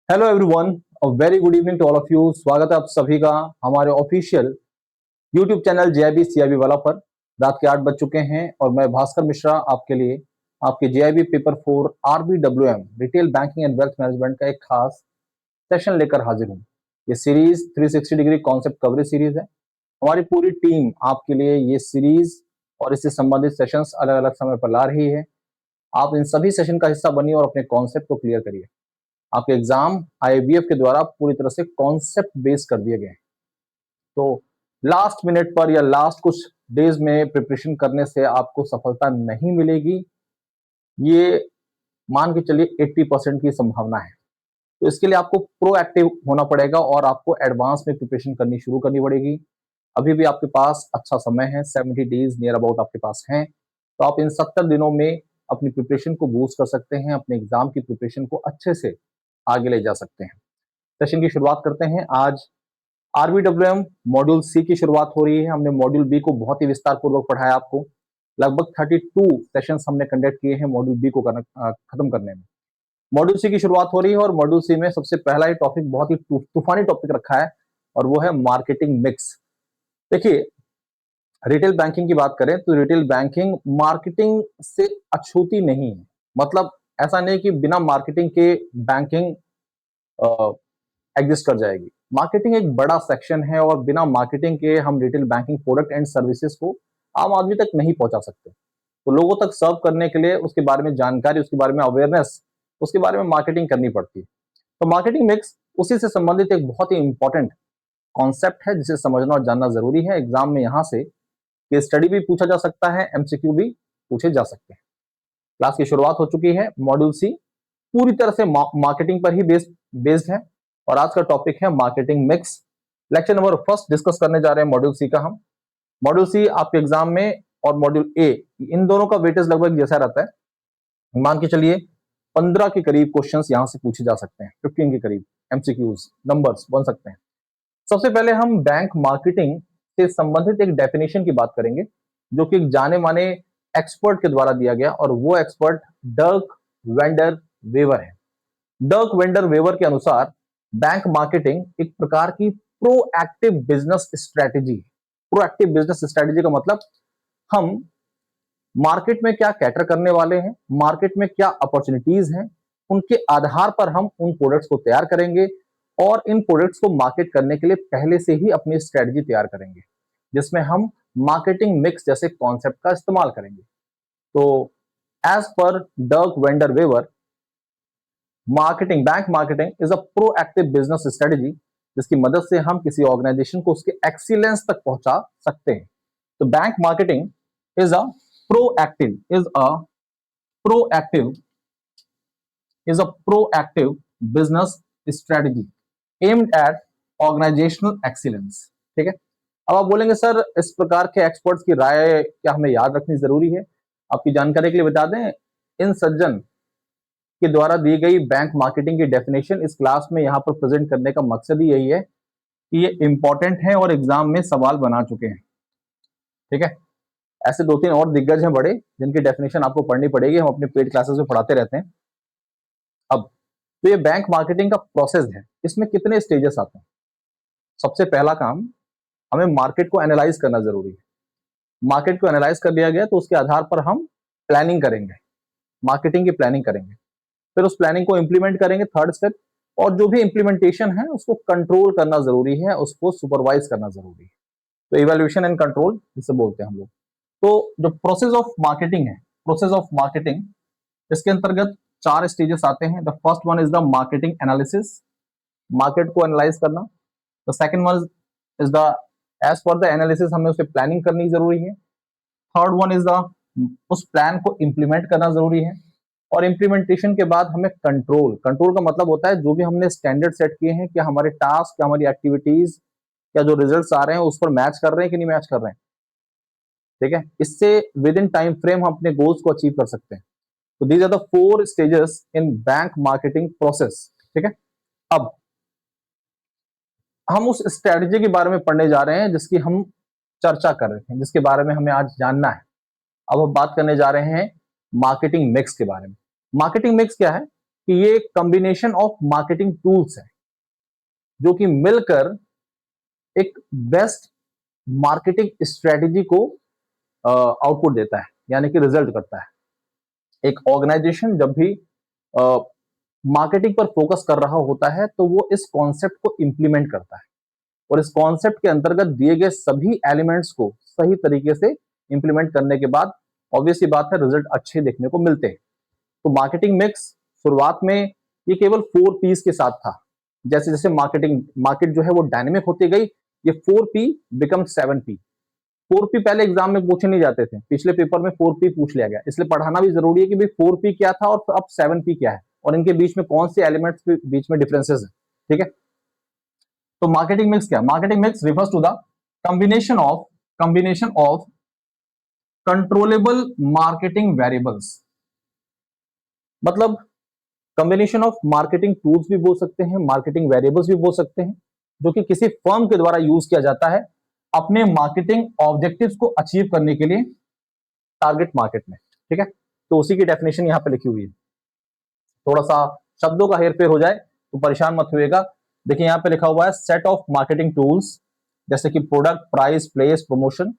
Hello everyone, very good evening to all of you. स्वागत है आप सभी का हमारे official YouTube channel JAIIB CAIIB वाला पर। रात के 8 बज चुके हैं और मैं भास्कर मिश्रा आपके लिए आपके JIB paper 4 RBWM retail banking and wealth management का एक खास सेशन लेकर हाजिर हूँ। ये series 360 degree concept coverage series है। हमारी पूरी टीम आपके लिए ये सीरीज और इससे संबंधित सेशंस अलग अलग समय पर ला रही है। आप इन सभी सेशन का हिस्सा बनिए और अपने कॉन्सेप्ट को क्लियर करिए। आपके एग्जाम आईबीएफ के द्वारा पूरी तरह से कॉन्सेप्ट बेस कर दिए गए हैं। तो लास्ट मिनट पर या लास्ट कुछ डेज में प्रिपरेशन करने से आपको सफलता नहीं मिलेगी, ये मान के चलिए 80% की संभावना है। तो इसके लिए आपको प्रोएक्टिव होना पड़ेगा और आपको एडवांस में प्रिपरेशन करनी शुरू करनी पड़ेगी। अभी भी आपके पास अच्छा समय है, 70 डेज नियर अबाउट आपके पास हैं। तो आप इन 70 दिनों में अपनी प्रिपरेशन को बूस्ट कर सकते हैं, अपने एग्जाम की प्रिपरेशन को अच्छे से आगे ले जा सकते हैं। सेशन की शुरुआत करते हैं। आज आरबीडब्ल्यूएम मॉड्यूल सी की शुरुआत हो रही है। हमने मॉड्यूल बी को बहुत ही विस्तार पूर्वक पढ़ाया आपको। लगभग 32 सेशंस हमने कंडक्ट किए हैं मॉड्यूल बी को खत्म करने में। मॉड्यूल सी की शुरुआत हो रही है और मॉड्यूल सी में सबसे पहला ही टॉपिक बहुत ही तूफानी टॉपिक रखा है और वो है मार्केटिंग मिक्स। देखिए, रिटेल बैंकिंग की बात करें तो रिटेल बैंकिंग मार्केटिंग से अछूती नहीं है। मतलब ऐसा नहीं कि बिना मार्केटिंग के बैंकिंग एग्जिस्ट कर जाएगी। मार्केटिंग एक बड़ा सेक्शन है और बिना मार्केटिंग के हम retail banking product and services को आम आदमी तक नहीं पहुंचा सकते। तो लोगों तक सर्व करने के लिए उसके बारे में जानकारी, उसके बारे में अवेयरनेस, उसके बारे में मार्केटिंग करनी पड़ती है। तो मार्केटिंग मिक्स उसी से संबंधित एक बहुत ही इंपॉर्टेंट कॉन्सेप्ट है जिसे समझना और जानना जरूरी है। एग्जाम में यहाँ से केस स्टडी भी पूछा जा सकता है, एमसीक्यू भी पूछे जा सकते हैं। क्लास की शुरुआत हो चुकी है। मॉड्यूल सी पूरी तरह से मार्केटिंग पर ही बेस्ड है और आज का टॉपिक है marketing mix. Lecture number first discuss करने जा रहे हैं मॉड्यूल सी का हम। मॉड्यूल सी आपके एग्जाम में और मॉड्यूल ए, इन दोनों का वेटेज लगभग जैसा रहता है। मान के चलिए 15 के करीब क्वेश्चंस यहां से पूछे जा सकते हैं, 15 के करीब एमसीक्यूज नंबर्स बन सकते हैं। सबसे पहले हम बैंक मार्केटिंग से संबंधित एक डेफिनेशन की बात करेंगे जो कि एक जाने माने एक्सपर्ट के द्वारा दिया गया और वो एक्सपर्ट डर्क वेंडर वेवर है। डर्क वेंडर वेवर के अनुसार बैंक मार्केटिंग एक प्रकार की प्रोएक्टिव बिजनेस स्ट्रेटेजी है। प्रोएक्टिव बिजनेस स्ट्रेटेजी का मतलब हम मार्केट में क्या कैटर करने वाले हैं, मार्केट में क्या अपॉर्चुनिटीज हैं, उनके आधार पर हम उन प्रोडक्ट्स को तैयार करेंगे और इन प्रोडक्ट्स को मार्केट करने के लिए पहले से ही अपनी स्ट्रेटजी तैयार करेंगे जिसमें हम मार्केटिंग मिक्स जैसे कॉन्सेप्ट का इस्तेमाल करेंगे। तो एज पर डर्क वेंडर वेवर, marketing, bank marketing is a proactive business strategy जिसकी मदद से हम किसी ऑर्गेनाइजेशन को उसके एक्सीलेंस तक पहुंचा सकते हैं। तो bank marketing is a proactive is a proactive is a proactive business strategy aimed at organisational excellence. ठीक है। अब आप बोलेंगे सर इस प्रकार के एक्सपर्ट्स की राय क्या हमें याद रखनी जरूरी है? आपकी जानकारी के लिए बता दें, इन सज्जन के द्वारा दी गई बैंक मार्केटिंग की डेफिनेशन इस क्लास में यहाँ पर प्रेजेंट करने का मकसद ही यही है कि ये इंपॉर्टेंट है और एग्जाम में सवाल बना चुके हैं। ठीक है। ऐसे 2-3 और दिग्गज हैं बड़े जिनकी डेफिनेशन आपको पढ़नी पड़ेगी, हम अपने पेड क्लासेस में पढ़ाते रहते हैं। अब तो ये बैंक मार्केटिंग का प्रोसेस है, इसमें कितने स्टेजेस आते हैं? सबसे पहला काम, हमें मार्केट को एनालाइज करना जरूरी है। मार्केट को एनालाइज कर लिया गया तो उसके आधार पर हम प्लानिंग करेंगे, मार्केटिंग की प्लानिंग करेंगे, फिर उस प्लानिंग को इंप्लीमेंट करेंगे, थर्ड स्टेप। और जो भी इंप्लीमेंटेशन है उसको कंट्रोल करना जरूरी है, उसको सुपरवाइज करना जरूरी है। तो इवैल्यूएशन एंड कंट्रोल जिसे बोलते हैं हम लोग। तो जो प्रोसेस ऑफ मार्केटिंग है, प्रोसेस ऑफ मार्केटिंग, इसके अंतर्गत 4 स्टेजेस आते हैं। The first one is the marketing analysis, market को एनालाइज करना। The second one is the as per the analysis हमें उसे प्लानिंग करनी जरूरी है। थर्ड वन इज द उस प्लान को इंप्लीमेंट करना जरूरी है और इंप्लीमेंटेशन के बाद हमें कंट्रोल, कंट्रोल का मतलब होता है जो भी हमने स्टैंडर्ड सेट किए हैं, क्या हमारे टास्क, क्या हमारी एक्टिविटीज, क्या जो रिजल्ट्स आ रहे हैं उस पर मैच कर रहे हैं कि नहीं मैच कर रहे हैं। ठीक है। इससे विद इन टाइम फ्रेम हम अपने गोल्स को अचीव कर सकते हैं। तो these are the 4 stages in bank marketing process. ठीक है। अब हम उस स्ट्रेटजी के बारे में पढ़ने जा रहे हैं जिसकी हम चर्चा कर रहे हैं, जिसके बारे में हमें आज जानना है। अब हम बात करने जा रहे हैं मार्केटिंग मिक्स के बारे में। मार्केटिंग मिक्स क्या है? कि ये कॉम्बिनेशन ऑफ मार्केटिंग टूल्स है जो कि मिलकर एक बेस्ट मार्केटिंग स्ट्रेटेजी को आउटपुट देता है, यानी कि रिजल्ट करता है। एक ऑर्गेनाइजेशन जब भी मार्केटिंग पर फोकस कर रहा होता है तो वो इस कॉन्सेप्ट को इंप्लीमेंट करता है और इस कॉन्सेप्ट के अंतर्गत दिए गए सभी एलिमेंट्स को सही तरीके से इंप्लीमेंट करने के बाद ऑब्वियस ही बात है रिजल्ट अच्छे देखने को मिलते हैं। तो मार्केटिंग मिक्स शुरुआत में ये केवल 4 पीस के साथ था। जैसे जैसे मार्केट जो है वो डायनेमिक होती गई, ये 4 पी बिकम 7 पी। 4 पी पहले एग्जाम में पूछे नहीं जाते थे, पिछले पेपर में 4 पी पूछ लिया गया, इसलिए पढ़ाना भी जरूरी है कि भाई 4 पी क्या था और अब 7 पी क्या है और इनके बीच में कौन से एलिमेंट्स के बीच में डिफरेंसेस है। ठीक है, तो मार्केटिंग मिक्स क्या है? Marketing mix refers to the combination of controllable marketing variables. मतलब कॉम्बिनेशन ऑफ मार्केटिंग टूल्स भी बोल सकते हैं, मार्केटिंग वेरिएबल्स भी बोल सकते हैं, जो कि किसी फर्म के द्वारा यूज किया जाता है अपने मार्केटिंग ऑब्जेक्टिव्स को अचीव करने के लिए टारगेट मार्केट में। ठीक है, तो उसी की डेफिनेशन यहां पे लिखी हुई है। थोड़ा सा शब्दों का हेरफेर हो जाए तो परेशान मत होइएगा। देखिए यहाँ पे लिखा हुआ है सेट ऑफ मार्केटिंग टूल्स, जैसे कि product, price, place, promotion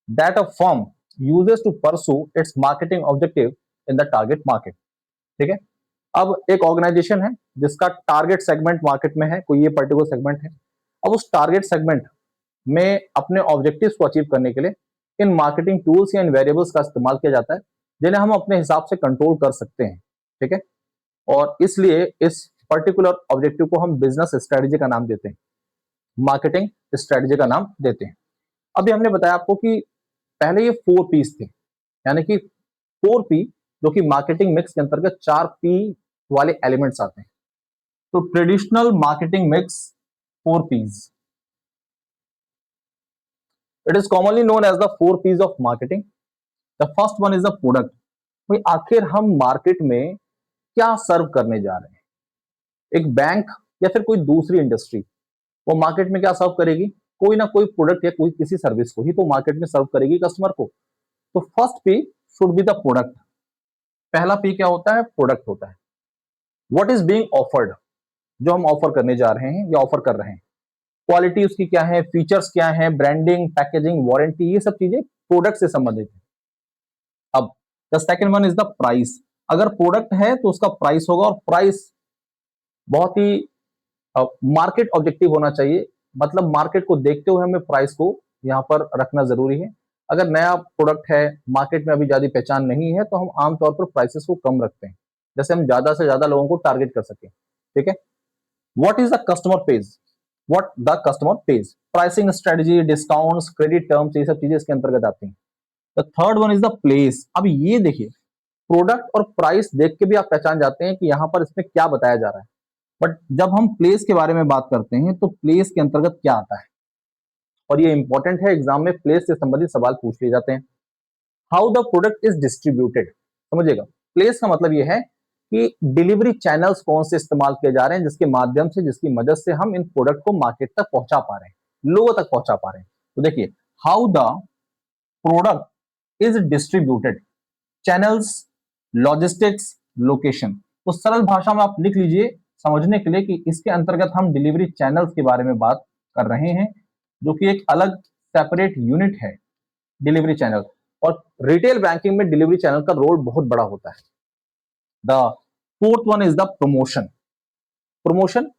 that a firm uses to pursue its marketing objective in the target market. ठीक है, अब एक ऑर्गेनाइजेशन है जिसका टारगेट सेगमेंट मार्केट में है, कोई ये पर्टिकुलर सेगमेंट है। अब उस टारगेट सेगमेंट में अपने ऑब्जेक्टिव्स को अचीव करने के लिए इन मार्केटिंग टूल्स या इन वेरिएबल्स का इस्तेमाल किया जाता है, जिन्हें हम अपने हिसाब से कंट्रोल कर सकते हैं। ठीक है, और इसलिए इस पर्टिकुलर ऑब्जेक्टिव को हम बिजनेस स्ट्रेटजी का नाम देते हैं, मार्केटिंग स्ट्रेटजी का नाम देते हैं। अभी हमने बताया आपको कि पहले ये 4 पीस थे, यानी कि 4 पी जो कि मार्केटिंग मिक्स के अंतर्गत 4 पी वाले एलिमेंट्स आते हैं। तो traditional marketing mix 4 Ps, it is commonly known as the 4 Ps of marketing. The first one is the product. भाई आखिर हम मार्केट में क्या सर्व करने जा रहे हैं? एक बैंक या फिर कोई दूसरी इंडस्ट्री वो मार्केट में क्या सर्व करेगी? कोई ना कोई प्रोडक्ट या कोई किसी सर्विस को ही तो मार्केट में सर्व करेगी कस्टमर को। तो first P should be the product. पहला पी क्या होता है? प्रोडक्ट होता है। व्हाट इज बीइंग ऑफर्ड, जो हम ऑफर करने जा रहे हैं या ऑफर कर रहे हैं, क्वालिटी उसकी क्या है, फीचर्स क्या है, ब्रांडिंग, पैकेजिंग, वारंटी, ये सब चीजें प्रोडक्ट से संबंधित है। अब the second one is the price. अगर प्रोडक्ट है तो उसका प्राइस होगा, और प्राइस बहुत ही मार्केट ऑब्जेक्टिव होना चाहिए। मतलब मार्केट को देखते हुए हमें प्राइस को यहाँ पर रखना जरूरी है। अगर नया प्रोडक्ट है, मार्केट में अभी ज्यादा पहचान नहीं है, तो हम आमतौर पर प्राइसेस को कम रखते हैं, जैसे हम ज्यादा से ज्यादा लोगों को टारगेट कर सकें। ठीक है, what is the customer page, what the customer page, pricing strategy, discounts, credit terms, ये सब चीजें इसके अंतर्गत आती हैं। The third one is the place. अब ये देखिए, प्रोडक्ट और प्राइस देख के भी आप पहचान जाते हैं कि यहाँ पर इसमें क्या बताया जा रहा है, बट जब हम प्लेस के बारे में बात करते हैं तो प्लेस के अंतर्गत क्या आता है, और ये इंपॉर्टेंट है, एग्जाम में प्लेस से संबंधित सवाल पूछ लिए जाते हैं। How the product is distributed, समझिएगा। प्लेस का मतलब ये है कि डिलीवरी चैनल्स कौन से इस्तेमाल किए जा रहे हैं, जिसके माध्यम से, जिसकी मदद से हम इन प्रोडक्ट को मार्केट तक पहुंचा पा रहे हैं, लोगों तक पहुंचा पा रहे हैं। तो देखिए, how the product is distributed, channels, logistics, location. तो सरल भाषा में आप लिख लीजिए समझने के लिए कि इसके अंतर्गत हम डिलीवरी चैनल्स के बारे में बात कर रहे हैं, जो कि एक अलग सेपरेट यूनिट है डिलीवरी चैनल। और रिटेल बैंकिंग में डिलीवरी चैनल का रोल बहुत बड़ा होता है। The fourth one is the promotion. Promotion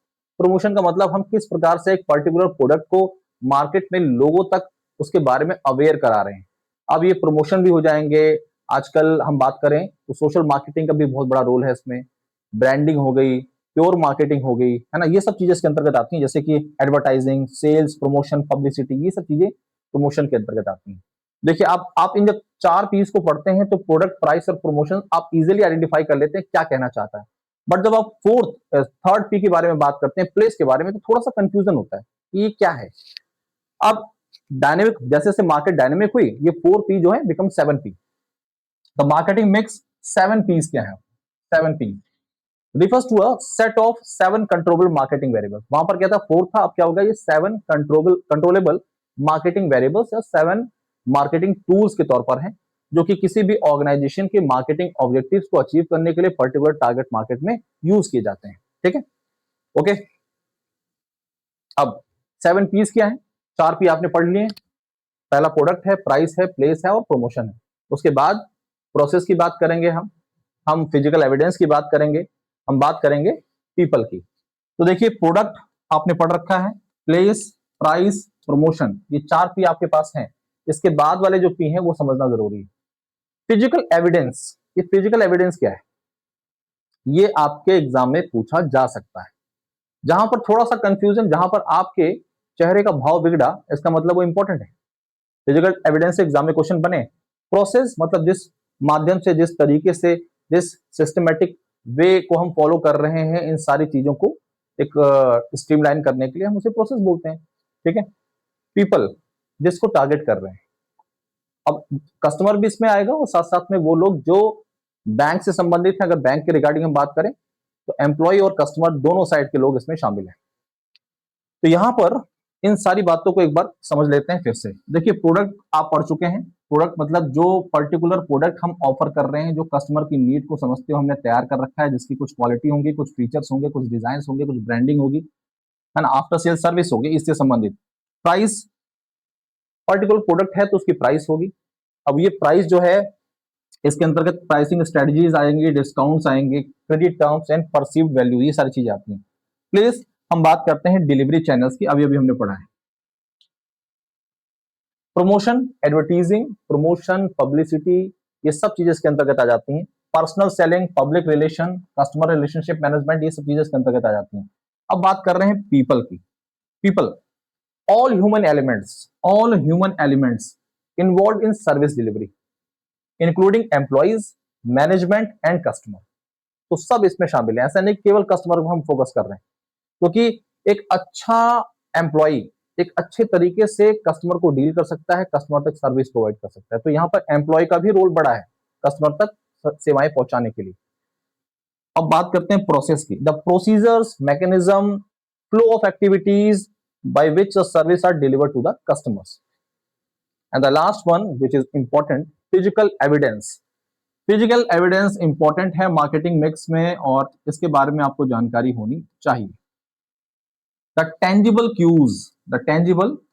promotion का मतलब हम किस प्रकार से एक पर्टिकुलर प्रोडक्ट को मार्केट में लोगों तक उसके बारे में अवेयर करा रहे हैं। अब ये प्रमोशन भी हो जाएंगे। आजकल हम बात करें तो सोशल मार्केटिंग का भी बहुत बड़ा रोल है इसमें, ब्रांडिंग हो गई, प्योर मार्केटिंग हो गई, है ना, ये सब चीजें इसके अंतर्गत आती हैं, जैसे कि एडवर्टाइजिंग, सेल्स, प्रमोशन, पब्लिसिटी, ये सब चीजें प्रमोशन के अंतर्गत आती हैं। देखिए, आप इन जब 4 पीस को पढ़ते हैं तो प्रोडक्ट, प्राइस और प्रमोशन आप इजिली आइडेंटिफाई कर लेते हैं क्या कहना चाहता है। बट जब आप थर्ड पी के बारे में बात करते हैं, प्लेस के बारे में, तो थोड़ा सा कंफ्यूजन होता है कि ये क्या है। अब डायनेमिक, जैसे जैसे मार्केट डायनेमिक हुई, ये 4 पी जो है become 7 P. The marketing mix 7 Ps क्या है? 7 P refers to a set of 7 controllable marketing variables। वहां पर क्या था? 4 था, अब क्या होगा? ये 7 controllable marketing variables या 7 marketing tools के तौर पर है, जो कि किसी भी ऑर्गेनाइजेशन के मार्केटिंग ऑब्जेक्टिव्स को अचीव करने के लिए पर्टिकुलर टारगेट मार्केट में यूज किए जाते हैं। ठीक है, ओके। अब 7 पीस क्या है? 4 पी आपने पढ़ लिए। पहला प्रोडक्ट है, प्राइस है, प्लेस है और प्रमोशन है। उसके बाद प्रोसेस की बात करेंगे, हम फिजिकल एविडेंस की बात करेंगे, हम बात करेंगे पीपल की। तो देखिए, प्रोडक्ट आपने पढ़ रखा है, प्लेस, प्राइस, प्रमोशन, ये 4 पी आपके पास हैं। इसके बाद वाले जो पी हैं वो समझना जरूरी है। फिजिकल एविडेंस, ये फिजिकल एविडेंस क्या है? ये आपके एग्जाम में पूछा जा सकता है। जहां पर थोड़ा सा कंफ्यूजन, जहां पर आपके चेहरे का भाव बिगड़ा, इसका मतलब वो इंपॉर्टेंट है। फिजिकल एविडेंस से एग्जाम में क्वेश्चन बने। प्रोसेस मतलब जिस माध्यम से, जिस तरीके से, जिस सिस्टमेटिक वे को हम फॉलो कर रहे हैं इन सारी चीजों को एक स्ट्रीमलाइन करने के लिए, हम उसे प्रोसेस बोलते हैं। ठीक है। पीपल, जिसको टारगेट कर रहे हैं। अब कस्टमर भी इसमें आएगा और साथ साथ में वो लोग जो बैंक से संबंधित है। अगर बैंक के रिगार्डिंग हम बात करें तो एम्प्लॉय और कस्टमर दोनों साइड के लोग इसमें शामिल हैं। तो यहां पर इन सारी बातों को एक बार समझ लेते हैं फिर से। देखिए, प्रोडक्ट आप पढ़ चुके हैं। प्रोडक्ट मतलब जो पर्टिकुलर प्रोडक्ट हम ऑफर कर रहे हैं, जो कस्टमर की नीड को समझते हुए हमने तैयार कर रखा है, जिसकी कुछ क्वालिटी होंगी, कुछ फीचर्स होंगे, कुछ डिजाइन होंगे, कुछ ब्रांडिंग होगी, है ना, आफ्टर सेल सर्विस होगी, इससे संबंधित। प्राइस, पर्टिकुलर प्रोडक्ट है तो उसकी प्राइस होगी। अब ये प्राइस जो है, इसके अंतर्गत प्राइसिंग स्ट्रेटजीज आएंगी, डिस्काउंट्स आएंगे, credit terms and perceived value, ये सारी चीजें आती हैं। प्लीज हम बात करते हैं डिलीवरी चैनल्स की, अभी अभी हमने पढ़ा है। प्रमोशन, एडवर्टीजिंग, प्रमोशन, पब्लिसिटी, ये सब चीजें इसके अंतर्गत आ जाती हैं। Personal selling, public relation, customer relationship management, ये सब चीजें इसके अंतर्गत आ जाती हैं। अब बात कर रहे हैं पीपल की। People, all human elements involved in service delivery including employees, management and customer। तो सब इसमें शामिल है। ऐसा नहीं केवल कस्टमर को हम फोकस कर रहे हैं, क्योंकि एक अच्छा एम्प्लॉय एक अच्छे तरीके से कस्टमर को डील कर सकता है, कस्टमर तक सर्विस प्रोवाइड कर सकता है। तो यहाँ पर एम्प्लॉय का भी रोल बड़ा है कस्टमर तक सेवाएं पहुंचाने के लिए। अब बात करते हैं प्रोसेस की। The procedures, mechanism, flow of activities by which the service are delivered to the customers। And the last one, which is important, physical evidence। Physical evidence important है मार्केटिंग मिक्स में, और इसके बारे में आपको जानकारी होनी चाहिए। The tangible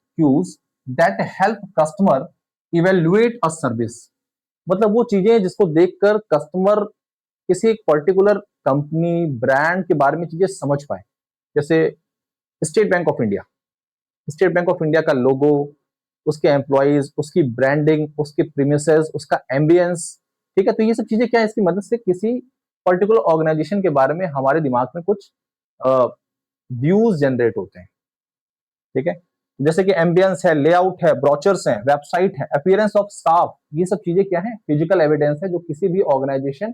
cues that help customer evaluate a service, मतलब वो चीजें जिसको देखकर कस्टमर किसी एक पर्टिकुलर कंपनी, ब्रांड के बारे में चीजें समझ पाए। जैसे state bank of India, state bank of India का लोगो, उसके एम्प्लॉइज, उसकी ब्रांडिंग, उसके प्रीमिसेस, उसका एम्बियंस। ठीक है, तो ये सब चीजें क्या है, इसकी मदद से किसी पर्टिकुलर ऑर्गेनाइजेशन के बारे में हमारे दिमाग में कुछ व्यूज जनरेट होते हैं। ठीक है, जैसे कि एम्बियंस है, लेआउट है, ब्रोचर्स है, वेबसाइट है, अपीयरेंस ऑफ स्टाफ, ये सब चीजें क्या है, फिजिकल एविडेंस है जो किसी भी ऑर्गेनाइजेशन,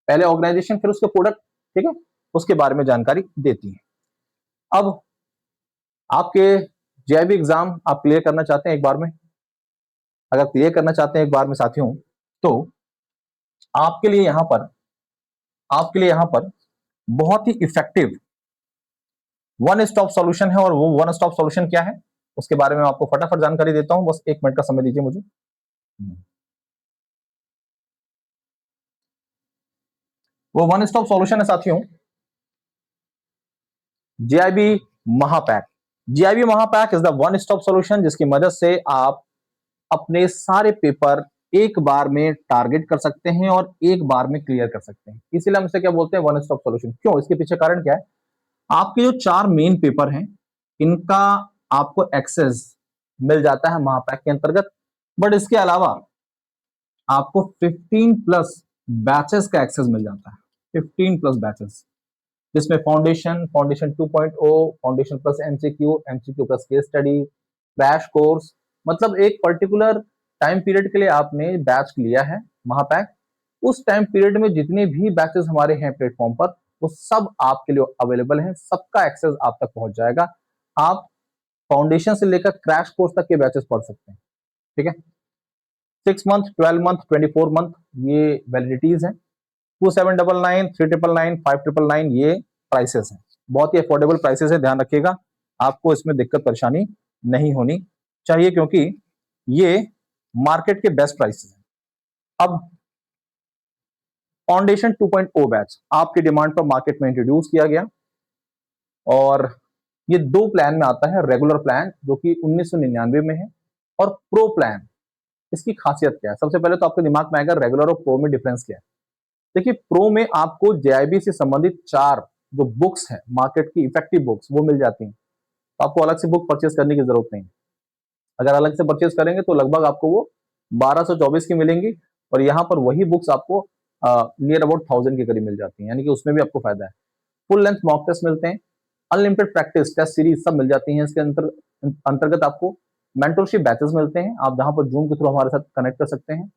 पहले ऑर्गेनाइजेशन फिर उसके प्रोडक्ट, ठीक है, उसके बारे में जानकारी देती है। अब आपके जेईबी एग्जाम आप क्लियर करना चाहते हैं एक बार में, अगर क्लियर करना चाहते हैं एक बार में साथियों, तो आपके लिए यहां पर बहुत ही इफेक्टिव वन स्टॉप सॉल्यूशन है। और वो वन स्टॉप सॉल्यूशन क्या है, उसके बारे में आपको फटाफट जानकारी देता हूं, बस 1 मिनट का समय दीजिए मुझे। वो वन स्टॉप सॉल्यूशन है साथियों, JIB Mahapack. JIB Mahapack is the one stop solution जिसकी मदद से आप अपने सारे पेपर एक बार में टारगेट कर सकते हैं और एक बार में क्लियर कर सकते हैं। इसीलिए हम इसे क्या बोलते हैं, वन स्टॉप सॉल्यूशन। क्यों, इसके पीछे कारण क्या है, आपके जो 4 मेन पेपर हैं इनका आपको एक्सेस मिल जाता है महापैक के अंतर्गत, बट इसके अलावा आपको 15 प्लस बैचेस का एक्सेस मिल जाता है। 15 प्लस बैचेस, जिसमें foundation 2.0, foundation plus MCQ plus case study, crash course, मतलब एक पर्टिकुलर टाइम पीरियड के लिए आपने बैच लिया है महापैक, उस टाइम पीरियड में जितने भी बैचेस हमारे हैं प्लेटफॉर्म पर, वो सब आपके लिए अवेलेबल है, सबका एक्सेस आप तक पहुंच जाएगा। आप फाउंडेशन से लेकर क्रैश कोर्स तक के बैचेस पढ़ सकते हैं। ठीक है, 6 मंथ, 12 मंथ, 24 मंथ ये वैलिडिटीज हैं। 2799, 3999, 5999 ये प्राइसेस हैं, बहुत ही अफोर्डेबल प्राइसेस है। ध्यान रखिएगा, आपको इसमें दिक्कत परेशानी नहीं होनी चाहिए, क्योंकि ये मार्केट के बेस्ट प्राइसेस हैं। अब फाउंडेशन 2.0 बैच आपकी डिमांड पर मार्केट में इंट्रोड्यूस किया गया और ये दो प्लान में आता है, रेगुलर प्लान जो कि 1999 में है और प्रो प्लान। इसकी खासियत क्या है? सबसे पहले तो आपके दिमाग में आएगा रेगुलर और प्रो में डिफरेंस क्या है। देखिए, प्रो में आपको जेआईबी से संबंधित 4 जो बुक्स हैं, मार्केट की इफेक्टिव बुक्स, वो मिल जाती हैं। तो आपको अलग से बुक परचेज करने की जरूरत नहीं है। अगर अलग से परचेज करेंगे तो लगभग आपको वो 1224 की मिलेंगी और यहाँ पर वही बुक्स आपको नियर अबाउट 1000 के करीब मिल जाती हैं, यानी कि उसमें भी आपको फायदा है। फुल लेंथ मॉक टेस्ट मिलते हैं, अनलिमिटेड प्रैक्टिस टेस्ट सीरीज सब मिल जाती हैं। इसके अंतर्गत आपको मेंटरशिप बैचेस मिलते हैं, आप जहां पर जूम के थ्रू हमारे साथ कनेक्ट कर सकते हैं।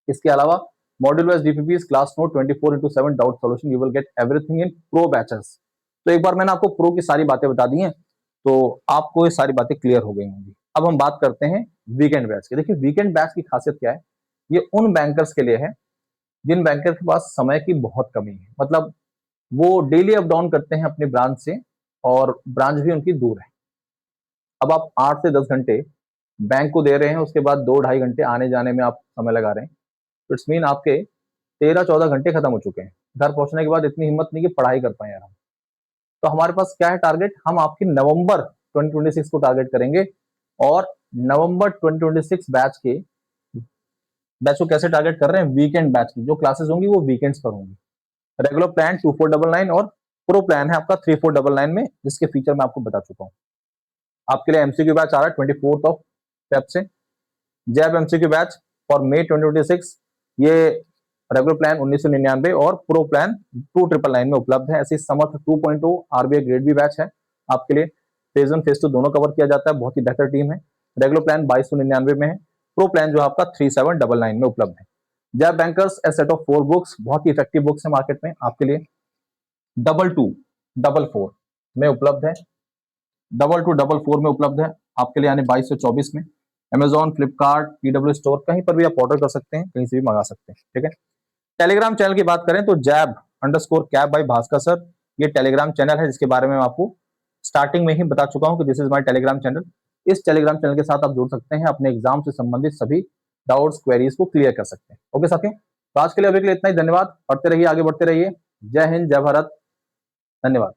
इसके अलावा module wise DPPs, class note, 24/7 doubt solution, you will get everything in pro batches. तो एक बार मैंने आपको प्रो की सारी बातें बता दी हैं, तो आपको ये सारी बातें क्लियर हो गई होंगी। अब हम बात करते हैं वीकेंड बैच की। देखिए, वीकेंड बैच की खासियत क्या है? ये उन बैंकर्स के लिए है जिन बैंकर के पास समय की बहुत कमी है, मतलब वो डेली अप डाउन करते हैं अपनी ब्रांच से और ब्रांच भी उनकी दूर है। अब आप 8 से 10 घंटे बैंक को दे रहे हैं, उसके बाद 2 ढाई घंटे आने जाने में आप समय लगा रहे हैं, इट्स मीन आपके 13-14 घंटे खत्म हो चुके हैं। घर पहुंचने के बाद इतनी हिम्मत नहीं कि पढ़ाई कर पाए यार हम। तो हमारे पास क्या है टारगेट? हम आपकी नवंबर 2026 को टारगेट करेंगे और नवंबर 2026 बैच को कैसे टारगेट कर रहे हैं? वीकेंड बैच की जो क्लासेस होंगी वो वीकेंड्स पर होंगी। रेगुलर प्लान 2499 और प्रो प्लान है आपका 3499 में, जिसके फीचर मैं आपको बता चुका हूँ। आपके लिए एमसीक्यू बैच आ रहा है 24 ऑफ फेब से, जैब एमसीक्यू बैच फॉर मे 2026। ये रेगुलर प्लान 1999 और प्रो प्लान 2999 में उपलब्ध है। ऐसे समर्थ 2.0 आरबीआई ग्रेड बी बैच है आपके लिए। फेज 1 फेज 2 दोनों कवर किया जाता है, बहुत ही बेहतर टीम है। रेगुलर प्लान 2299 में है, प्रो प्लान जो आपका 3799 में उपलब्ध है। जैब bankers a set of 4 books, बहुत ही इफेक्टिव बुक्स है मार्केट में आपके लिए। 2244 में उपलब्ध है, 2244 में उपलब्ध है आपके लिए, यानी 2224 में। अमेजॉन, फ्लिपकार्ट, पीडब्ल्यू स्टोर, कहीं पर भी आप ऑर्डर कर सकते हैं, कहीं से भी मंगा सकते हैं, ठीक है। टेलीग्राम चैनल की बात करें तो जैब_कैब बाई भास्कर सर, ये टेलीग्राम चैनल है जिसके बारे में मैं आपको स्टार्टिंग में ही बता चुका हूं कि this is my Telegram channel. इस टेलीग्राम चैनल के साथ आप जुड़ सकते हैं, अपने एग्जाम से संबंधित सभी डाउट्स, क्वेरीज को क्लियर कर सकते हैं। ओके साथियों, तो आज के लिए अभी के लिए इतना ही। धन्यवाद, पढ़ते रहिए, आगे बढ़ते रहिए। जय हिंद, जय भारत, धन्यवाद।